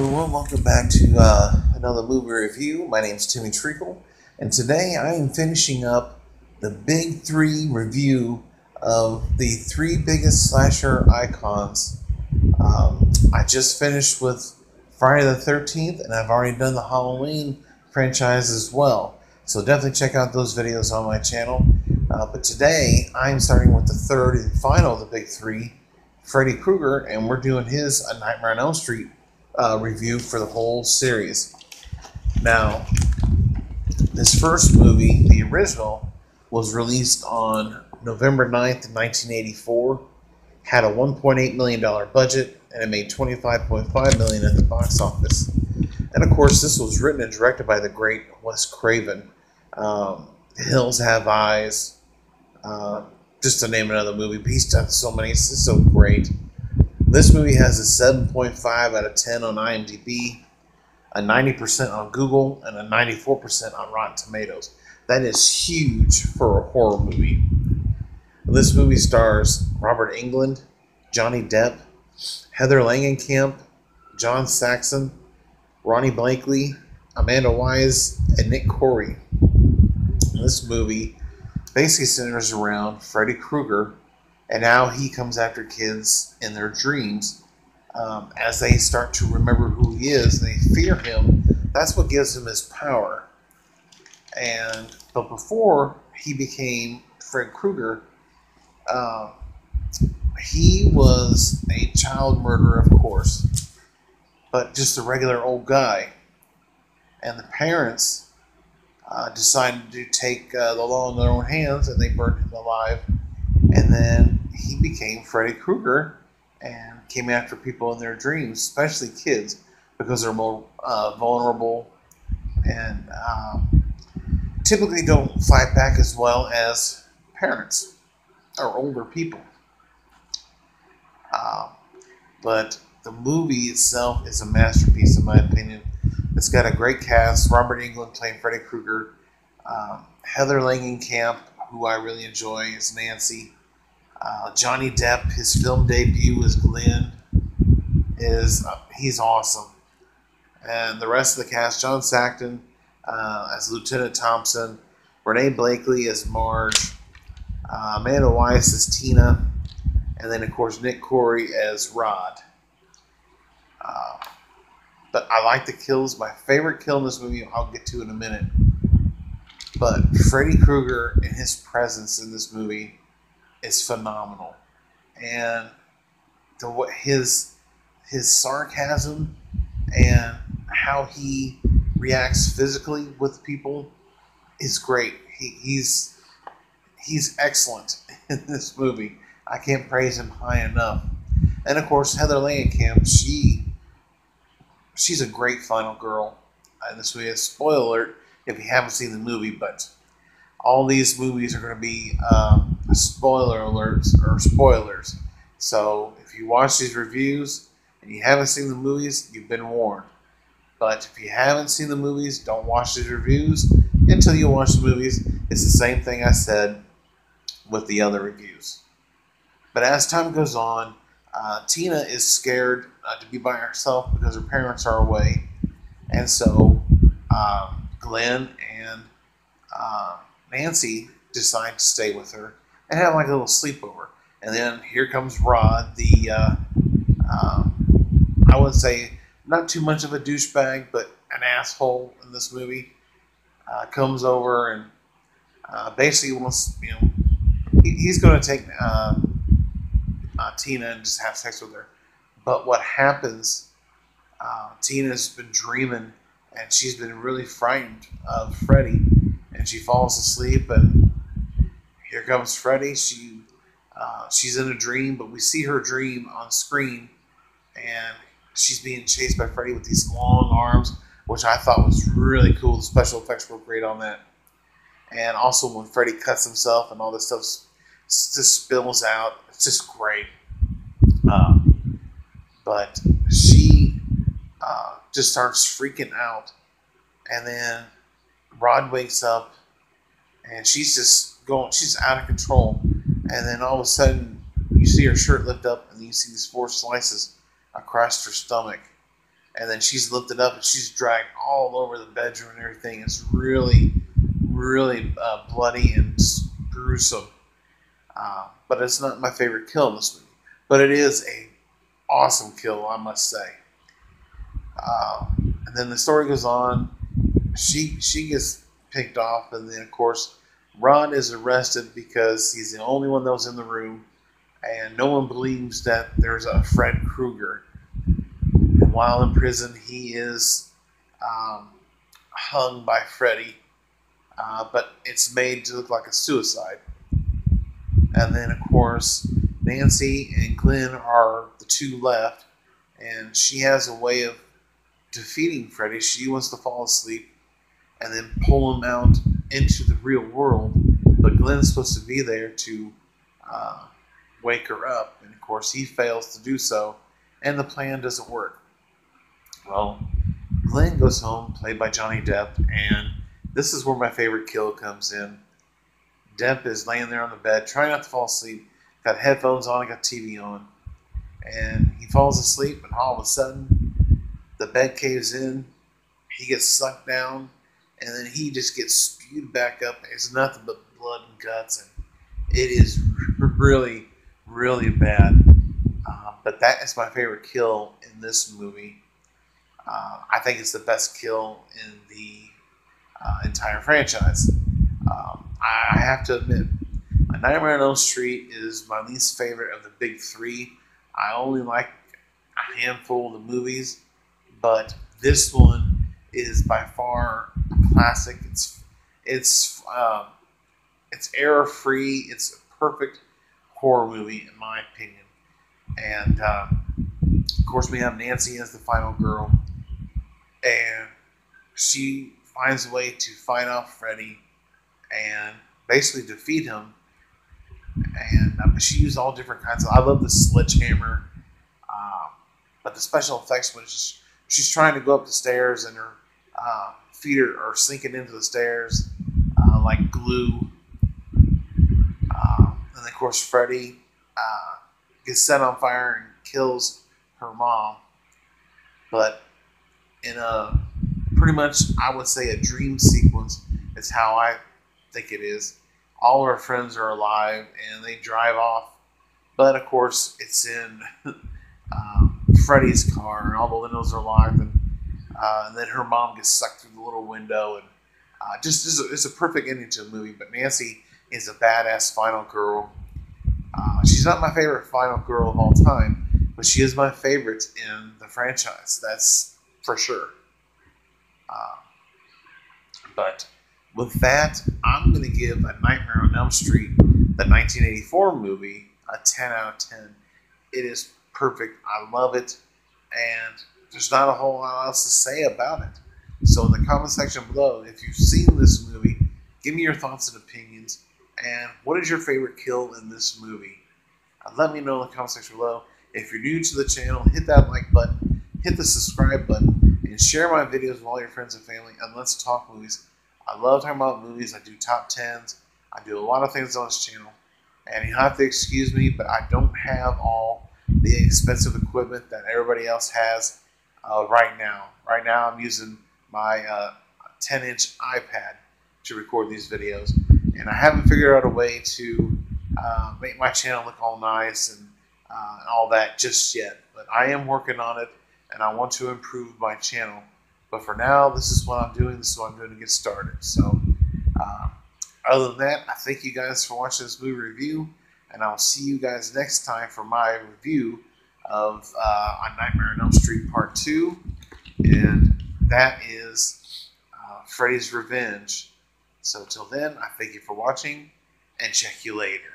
everyone, welcome back to another movie review. My name is Timmy Treacle, and today I am finishing up the Big Three review of the three biggest slasher icons. I just finished with Friday the 13th, and I've already done the Halloween franchise as well. So definitely check out those videos on my channel. But today I'm starting with the third and final of the Big Three, Freddy Krueger, and we're doing his A Nightmare on Elm Street review for the whole series. Now, this first movie, the original, was released on November 9th, 1984, had a $1.8 million budget, and it made $25.5 million at the box office. And of course, this was written and directed by the great Wes Craven. Hills Have Eyes, just to name another movie, but he's done so many, it's just so great. This movie has a 7.5 out of 10 on IMDb, a 90% on Google, and a 94% on Rotten Tomatoes. That is huge for a horror movie. This movie stars Robert Englund, Johnny Depp, Heather Langenkamp, John Saxon, Ronnie Blakely, Amanda Wise, and Nick Corey. This movie basically centers around Freddy Krueger and how he comes after kids in their dreams as they start to remember who he is and they fear him. That's what gives him his power. But before he became Fred Krueger, he was a child murderer, of course, but just a regular old guy. And the parents decided to take the law in their own hands, and they burned him alive. And then he became Freddy Krueger and came after people in their dreams, especially kids, because they're more vulnerable and typically don't fight back as well as parents or older people. But the movie itself is a masterpiece, in my opinion. It's got a great cast. Robert Englund playing Freddy Krueger. Heather Langenkamp, who I really enjoy, is Nancy. Johnny Depp, his film debut as Glenn, he's awesome. And the rest of the cast, John Saxon as Lieutenant Thompson, Renee Blakely as Marge, Amanda Wise as Tina, and then of course Nick Corey as Rod. But I like the kills. My favorite kill in this movie, I'll get to in a minute. But Freddy Krueger and his presence in this movie is phenomenal. And his sarcasm and how he reacts physically with people is great. He's excellent in this movie. I can't praise him high enough. And of course, Heather Langenkamp, she's a great final girl. And this will be a spoiler alert if you haven't seen the movie, but all these movies are going to be spoiler alerts or spoilers. So if you watch these reviews and you haven't seen the movies, you've been warned. But if you haven't seen the movies, don't watch these reviews until you watch the movies. It's the same thing I said with the other reviews. But as time goes on, Tina is scared to be by herself because her parents are away. And so Glenn and Nancy decide to stay with her and have like a little sleepover. And then here comes Rod, I would say not too much of a douchebag, but an asshole in this movie. Comes over and basically wants, he's going to take Tina and just have sex with her. But what happens, Tina's been dreaming and she's been really frightened of Freddy. And she falls asleep, and here comes Freddy. She's in a dream, but we see her dream on screen, and she's being chased by Freddy with these long arms, which I thought was really cool. The special effects were great on that. And also when Freddy cuts himself and all this stuff just spills out, it's just great. But she just starts freaking out, and then Rod wakes up and she's out of control. And then all of a sudden you see her shirt lift up and you see these 4 slices across her stomach. and then she's lifted up and she's dragged all over the bedroom and everything. It's really, really bloody and gruesome. But it's not my favorite kill in this movie. But it is a awesome kill, I must say. And then the story goes on. She gets picked off, and then of course Rod is arrested because he's the only one that was in the room, and no one believes that there's a Fred Krueger. And while in prison, he is hung by Freddy, but it's made to look like a suicide. And then, of course, Nancy and Glenn are the two left, and she has a way of defeating Freddy. She wants to fall asleep and then pull him out into the real world, but Glenn's supposed to be there to wake her up, and of course he fails to do so, and the plan doesn't work. Well, Glenn goes home, played by Johnny Depp, and this is where my favorite kill comes in. Depp is laying there on the bed, trying not to fall asleep, got headphones on, got TV on, and he falls asleep, and all of a sudden, the bed caves in, he gets sucked down, and then he just gets spewed back up. It's nothing but blood and guts, and it is really, really bad. But that is my favorite kill in this movie. I think it's the best kill in the entire franchise. I have to admit, A Nightmare on Elm Street is my least favorite of the big three. I only like a handful of the movies, but this one is by far a classic. It's error free. It's a perfect horror movie in my opinion. And of course, we have Nancy as the final girl, and she finds a way to fight off Freddy and basically defeat him. And she used all different kinds of. I love the sledgehammer, but the special effects when she's trying to go up the stairs and her feet are sinking into the stairs like glue. And of course, Freddy gets set on fire and kills her mom. But in a pretty much, I would say, a dream sequence is how I think it is. All her friends are alive and they drive off. But of course, it's in Freddy's car and all the windows are locked. And then her mom gets sucked through the little window. And it's a perfect ending to a movie. But Nancy is a badass final girl. She's not my favorite final girl of all time, but she is my favorite in the franchise. That's for sure. But with that, I'm going to give A Nightmare on Elm Street, the 1984 movie, a 10 out of 10. It is perfect. I love it. And there's not a whole lot else to say about it. So in the comment section below, if you've seen this movie, give me your thoughts and opinions. And what is your favorite kill in this movie? Let me know in the comment section below. If you're new to the channel, hit that like button, hit the subscribe button, and share my videos with all your friends and family, and let's talk movies. I love talking about movies. I do top 10s. I do a lot of things on this channel. And you have to excuse me, but I don't have all the expensive equipment that everybody else has right now. Right now I'm using my 10-inch iPad to record these videos. And I haven't figured out a way to make my channel look all nice and all that just yet. But I am working on it, and I want to improve my channel. But for now, this is what I'm doing. This is what I'm doing to get started. So other than that, I thank you guys for watching this movie review, and I'll see you guys next time for my review of A Nightmare on Elm Street Part 2. And that is Freddy's Revenge. So till then, I thank you for watching, and check you later.